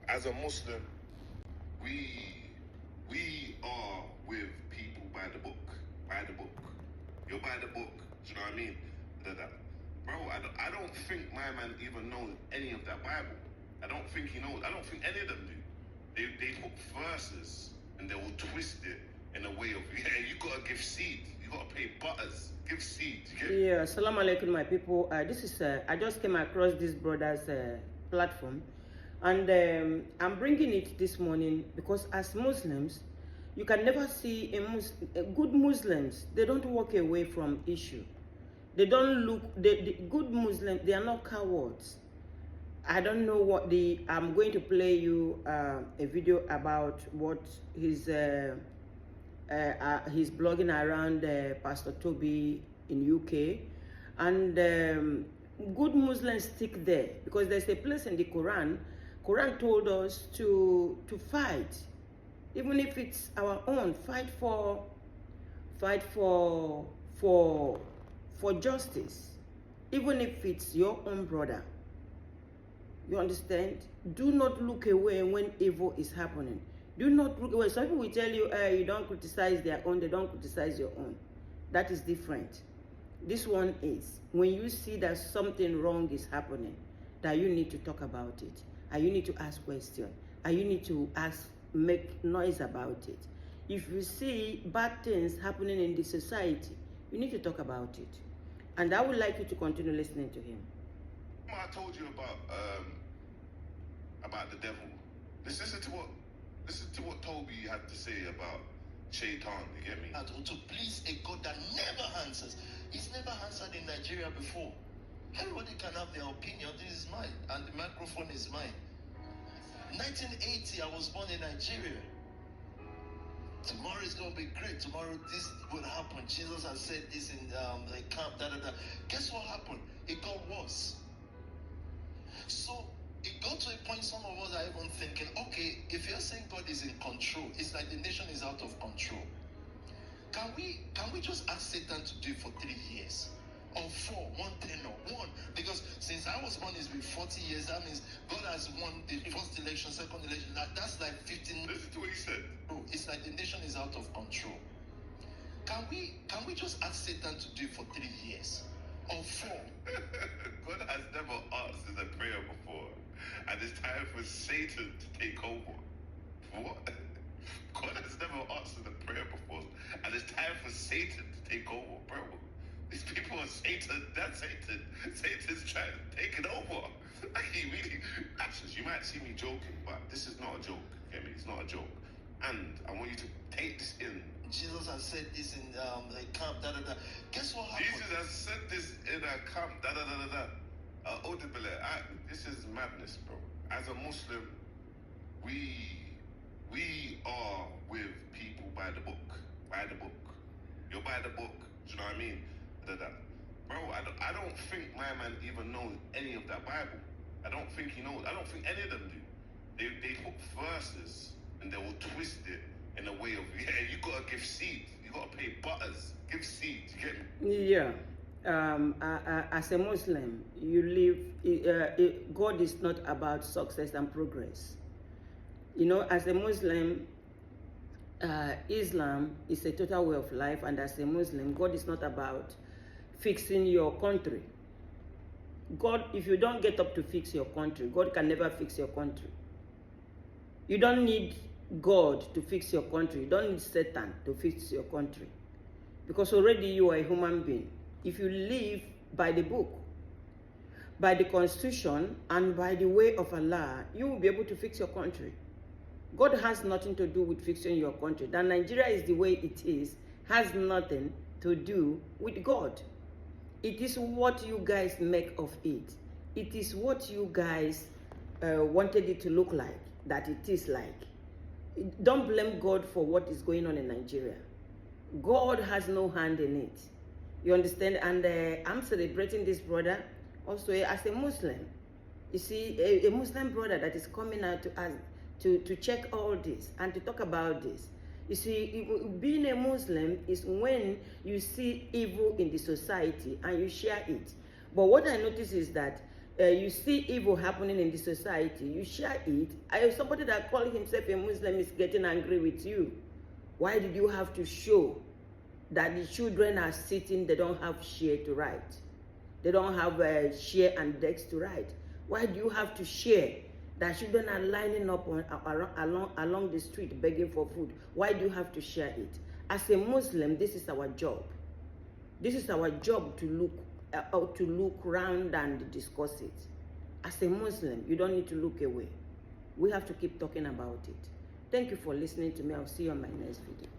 as a Muslim, we are with people by the book. By the book. You're by the book. Do you know what I mean? Bro, I don't think my man even knows any of that Bible. I don't think he knows. I don't think any of them do. They put verses and they will twist it in a way of, yeah, you gotta give seed. You gotta pay butters. Give seed. Yeah, assalamu alaikum, my people. This is I just came across this brother's platform, and I'm bringing it this morning because as Muslims, you can never see good Muslims. They don't walk away from issue. They don't look. The good Muslims, they are not cowards. I don't know what I'm going to play you a video about what he's blogging around Pastor Tobi in UK, and good Muslims stick there because there's a place in the Quran. Quran told us to fight, even if it's our own. Fight for justice, even if it's your own brother. You understand? Do not look away when evil is happening. Do not look away. Some people will tell you, you don't criticize their own, they don't criticize your own. That is different. This one is, when you see that something wrong is happening, that you need to talk about it, and you need to ask questions, and you need to make noise about it. If you see bad things happening in the society, you need to talk about it. And I would like you to continue listening to him. I told you about the devil. Listen to what Tobi had to say about Shaitan. You get me? To please a God that never answers. He's never answered in Nigeria before. Everybody can have their opinion. This is mine, and the microphone is mine. 1980, I was born in Nigeria. Tomorrow is going to be great. Tomorrow this will happen. Jesus has said this in the camp. Guess what happened? It got worse. So it got to a point some of us are even thinking, okay, if you're saying God is in control, it's like the nation is out of control. Can we just ask Satan to do it for 3 years? Or 4, 1, 10, or 1? Because since I was born, it's been 40 years. That means God has won the first election, second election. That's like 15. Listen to what he said. Bro, it's like the nation is out of control. Can we just ask Satan to do it for 3 years? Or 4? God has never answered a prayer before. And it's time for Satan to take over. What? God has never answered a prayer before. And it's time for Satan to take over, bro. These people are Satan. That's Satan. Satan's trying to take it over. Like he really... Actually, you might see me joking, but this is not a joke. Get me? It's not a joke. And I want you to take this in. Jesus has said this in the camp, Guess what happened? Jesus has said this in a camp, audible. This is madness, bro. As a Muslim, we are with people by the book. By the book. You're by the book. Do you know what I mean? Bro, I don't think my man even knows any of that Bible. I don't think he knows. I don't think any of them do. They put verses and they will twist it in a way of, yeah, you gotta give seed. You gotta pay butters. Give seed. You get me? Yeah. As a Muslim, you live. God is not about success and progress. You know, as a Muslim, Islam is a total way of life, and as a Muslim, God is not about fixing your country. God, if you don't get up to fix your country, God can never fix your country. You don't need God to fix your country. You don't need Satan to fix your country. Because already you are a human being. If you live by the book, by the constitution, and by the way of Allah, you will be able to fix your country. God has nothing to do with fixing your country. That Nigeria is the way it is has nothing to do with God. It is what you guys make of it. It is what you guys wanted it to look like, that it is like. Don't blame God for what is going on in Nigeria. God has no hand in it. You understand? And I'm celebrating this brother also as a Muslim. You see, a Muslim brother that is coming out to us to check all this and to talk about this. You see, being a Muslim is when you see evil in the society and you share it. But what I notice is that you see evil happening in the society, you share it. Somebody that calls himself a Muslim is getting angry with you. Why did you have to show that the children are sitting, they don't have share to write? They don't have share and desk to write. Why do you have to share that children are lining up along the street begging for food? Why do you have to share it? As a Muslim, this is our job. This is our job to look round and discuss it. As a Muslim, you don't need to look away. We have to keep talking about it. Thank you for listening to me. I'll see you on my next video.